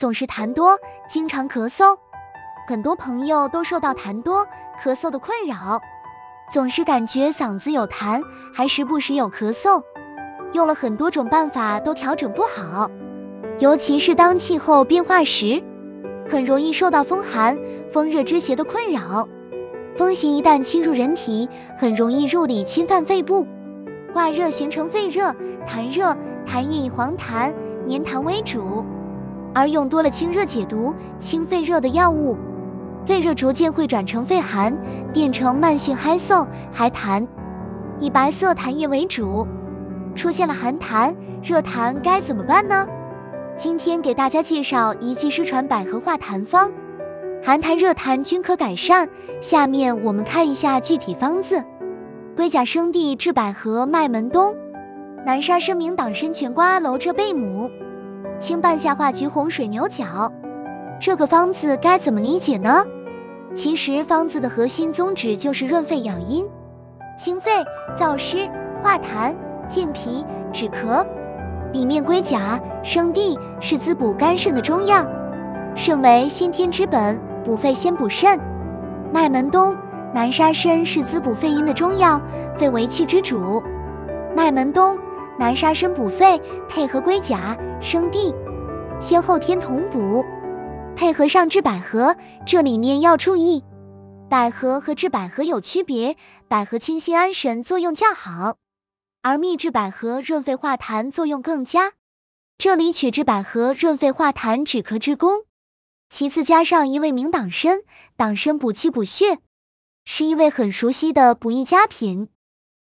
总是痰多，经常咳嗽。很多朋友都受到痰多、咳嗽的困扰，总是感觉嗓子有痰，还时不时有咳嗽，用了很多种办法都调整不好。尤其是当气候变化时，很容易受到风寒、风热之邪的困扰。风邪一旦侵入人体，很容易入里侵犯肺部，化热形成肺热、痰热，痰液以黄痰、黏痰为主，而用多了清热解毒、清肺热的药物，肺热逐渐会转成肺寒，变成慢性嗨嗽、嗨痰，以白色痰液为主。出现了寒痰、热痰该怎么办呢？今天给大家介绍一剂失传百合化痰方，寒痰热痰均可改善。下面我们看一下具体方子。龟甲生地炙百合麦门冬，南沙参明党参全瓜蒌浙贝母，清半夏化橘红水牛角。这个方子该怎么理解呢？其实方子的核心宗旨就是润肺养阴、清肺、燥湿、化痰、健脾、止咳。里面龟甲、生地是滋补肝肾的中药，肾为先天之本，补肺先补肾。麦门冬、南沙参是滋补肺阴的中药，肺为气之主。麦门冬、南沙参补肺，配合龟甲、生地，先后天同补。配合上炙百合，这里面要注意，百合和炙百合有区别，百合清心安神作用较好，而秘制百合润肺化痰作用更佳，这里取炙百合润肺化痰止咳之功。其次加上一味明党参，党参补气补血，是一味很熟悉的补益佳品。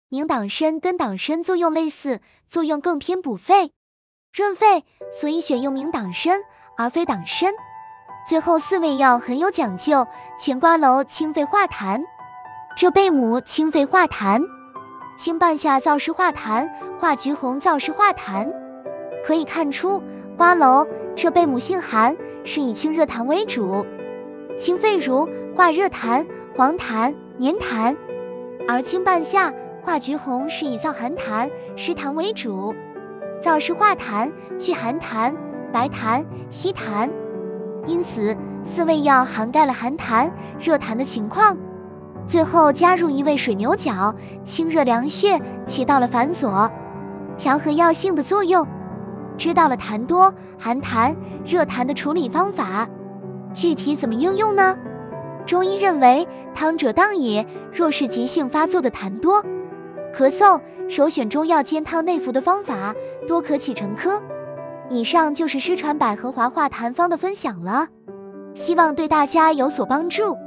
明党参跟党参作用类似，作用更偏补肺、润肺，所以选用明党参而非党参。最后4味药很有讲究，全瓜蒌清肺化痰，浙贝母清肺化痰，清半夏燥湿化痰，化橘红燥湿化痰。可以看出，瓜蒌、浙贝母性寒，是以清热痰为主，清肺如化热痰、黄痰、黏痰；而清半夏、化橘红是以燥寒痰、湿痰为主，燥湿化痰、去寒痰、白痰、稀痰。因此4味药涵盖了寒痰、热痰的情况。最后加入一味水牛角，清热凉血，起到了反佐、调和药性的作用。知道了痰多、寒痰、热痰的处理方法，具体怎么应用呢？中医认为，汤者当也，若是急性发作的痰多、咳嗽，首选中药煎汤内服的方法，多可起成疴。以上就是失传百合华化痰方的分享了，希望对大家有所帮助。